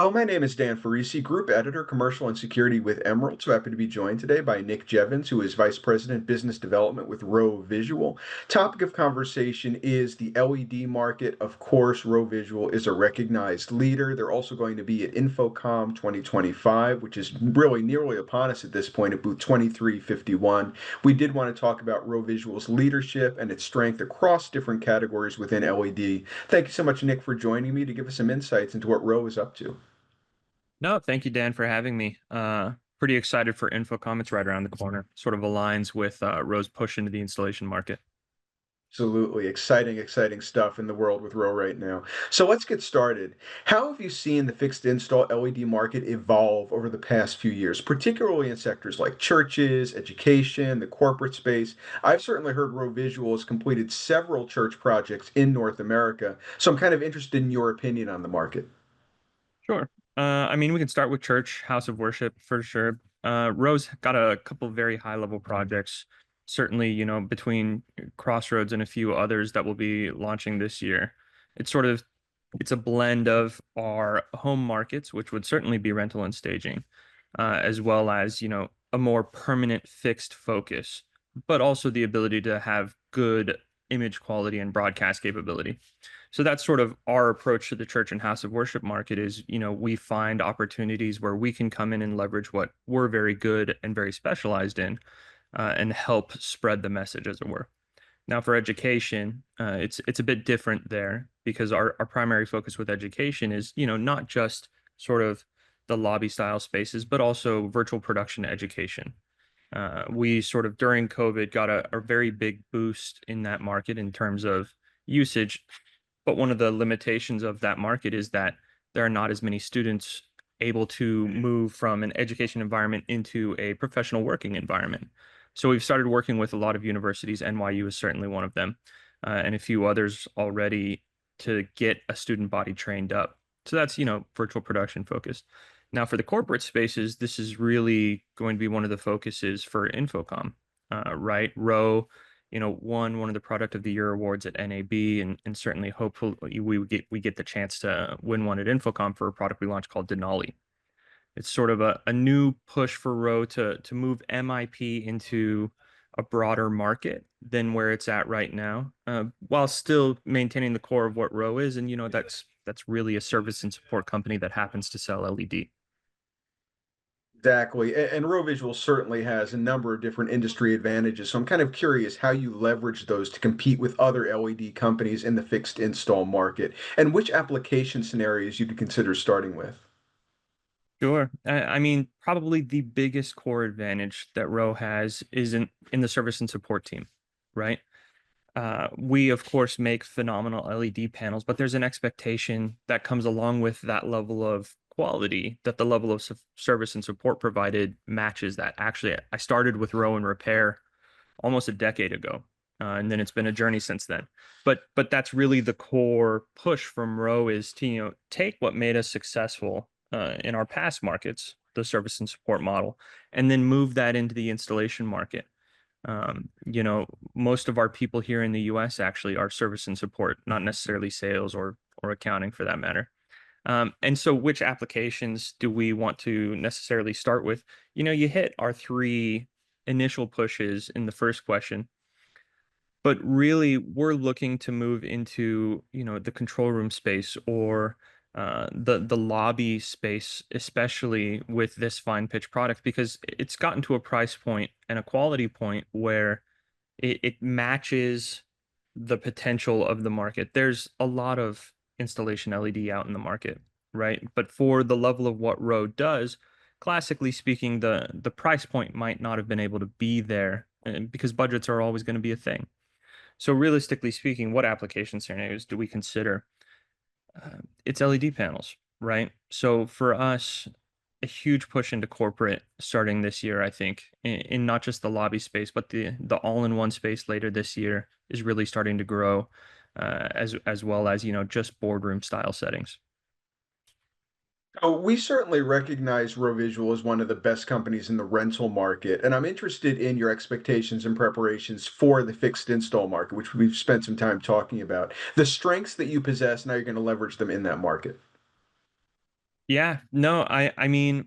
Hello, my name is Dan Farisi, Group Editor, Commercial and Security with Emerald. So happy to be joined today by Nick Jevons, who is Vice President, Business Development with ROE Visual. Topic of conversation is the LED market. Of course, ROE Visual is a recognized leader. They're also going to be at InfoComm 2025, which is really nearly upon us at this point at booth 2351. We did want to talk about ROE Visual's leadership and its strength across different categories within LED. Thank you so much, Nick, for joining me to give us some insights into what ROE is up to. No, thank you, Dan, for having me. Pretty excited for InfoComm. It's right around the corner. Sort of aligns with Ro's push into the installation market. Absolutely. Exciting stuff in the world with Row right now. So let's get started. How have you seen the fixed install LED market evolve over the past few years, particularly in sectors like churches, education, the corporate space? I've certainly heard Row Visual has completed several church projects in North America, so I'm kind of interested in your opinion on the market. Sure. We can start with church, house of worship for sure. Ro's got a couple very high level projects. Certainly, between Crossroads and a few others that will be launching this year. It's sort of it's a blend of our home markets, which would certainly be rental and staging, as well as, a more permanent fixed focus, but also the ability to have good image quality and broadcast capability. So that's sort of our approach to the church and house of worship market is, we find opportunities where we can come in and leverage what we're very good and very specialized in, and help spread the message, as it were. Now, for education, it's a bit different there because our primary focus with education is, not just sort of the lobby style spaces, but also virtual production education. We sort of during COVID got a very big boost in that market in terms of usage, but one of the limitations of that market is that there are not as many students able to move from an education environment into a professional working environment. So we've started working with a lot of universities. NYU is certainly one of them, and a few others already to get a student body trained up. So that's, virtual production focused. Now, for the corporate spaces, this is really going to be one of the focuses for Infocom, right? Row, won one of the Product of the Year awards at NAB, and certainly hopefully we get the chance to win one at Infocom for a product we launched called Denali. It's sort of a new push for Row to move MIP into a broader market than where it's at right now, while still maintaining the core of what Row is, and that's really a service and support company that happens to sell LED. Exactly. And Row Visual certainly has a number of different industry advantages. So I'm kind of curious how you leverage those to compete with other LED companies in the fixed install market and which application scenarios you'd consider starting with. Sure. Probably the biggest core advantage that Row has is in the service and support team, right? We, of course, make phenomenal LED panels, but there's an expectation that comes along with that level of quality that the level of service and support provided matches that. Actually, I started with Row and Repair almost a decade ago, and then it's been a journey since then. But that's really the core push from Row is to take what made us successful in our past markets, the service and support model, and then move that into the installation market. Most of our people here in the US actually are service and support, not necessarily sales or accounting for that matter. And so which applications do we want to necessarily start with? You hit our three initial pushes in the first question, but really we're looking to move into, the control room space or the lobby space, especially with this fine pitch product, because it's gotten to a price point and a quality point where it matches the potential of the market. There's a lot of installation LED out in the market, right? But for the level of what Rode does, classically speaking, the price point might not have been able to be there because budgets are always going to be a thing. So realistically speaking, what application scenarios do we consider? It's LED panels, right? So for us, a huge push into corporate starting this year, I think, in not just the lobby space, but the all-in-one space later this year is really starting to grow, as well as just boardroom style settings. Oh, we certainly recognize Row Visual as one of the best companies in the rental market, and I'm interested in your expectations and preparations for the fixed install market, which we've spent some time talking about. The strengths that you possess, now you're going to leverage them in that market. Yeah, no, I mean,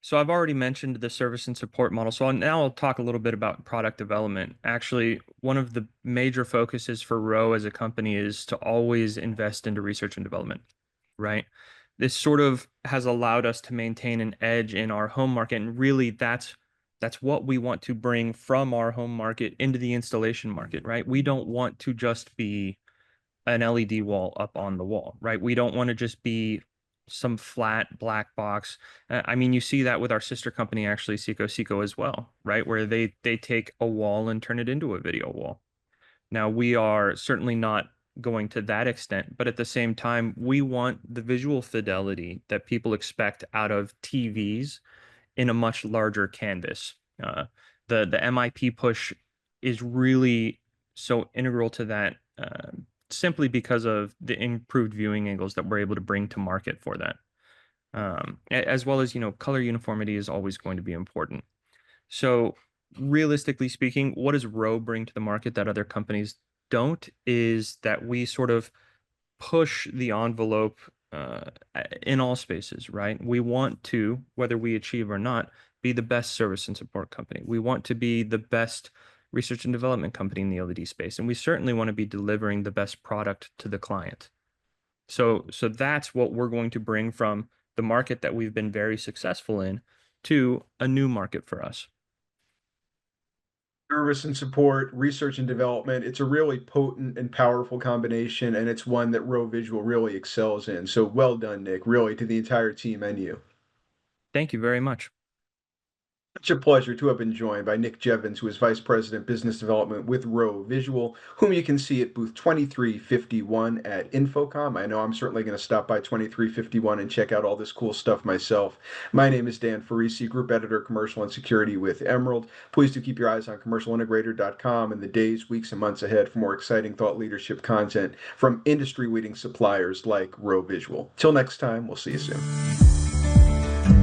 so I've already mentioned the service and support model. So now I'll talk a little bit about product development. Actually, one of the major focuses for Row as a company is to always invest into research and development, right? This sort of has allowed us to maintain an edge in our home market, and really that's what we want to bring from our home market into the installation market, right? We don't want to just be an LED wall up on the wall, right? We don't want to just be some flat black box. I mean, you see that with our sister company, actually, Seco as well, right? Where they take a wall and turn it into a video wall. Now, we are certainly not going to that extent, but at the same time, we want the visual fidelity that people expect out of TVs in a much larger canvas. Uh, the MIP push is really so integral to that, simply because of the improved viewing angles that we're able to bring to market for that. As well as, color uniformity is always going to be important. So, realistically speaking, what does Row bring to the market that other companies don't is that we sort of push the envelope in all spaces, right? We want to, whether we achieve or not, be the best service and support company. We want to be the best research and development company in the LED space, and we certainly want to be delivering the best product to the client. So that's what we're going to bring from the market that we've been very successful in to a new market for us. Service and support, research and development. It's a really potent and powerful combination, and it's one that Row Visual really excels in. So well done, Nick, really, to the entire team and you. Thank you very much. Such a pleasure to have been joined by Nick Jevons, who is Vice President Business Development with ROE Visual, whom you can see at booth 2351 at Infocom. I know I'm certainly going to stop by 2351 and check out all this cool stuff myself. My name is Dan Farisi, Group Editor, Commercial and Security with Emerald. Please do keep your eyes on commercialintegrator.com in the days, weeks, and months ahead for more exciting thought leadership content from industry-leading suppliers like ROE Visual. Till next time, we'll see you soon.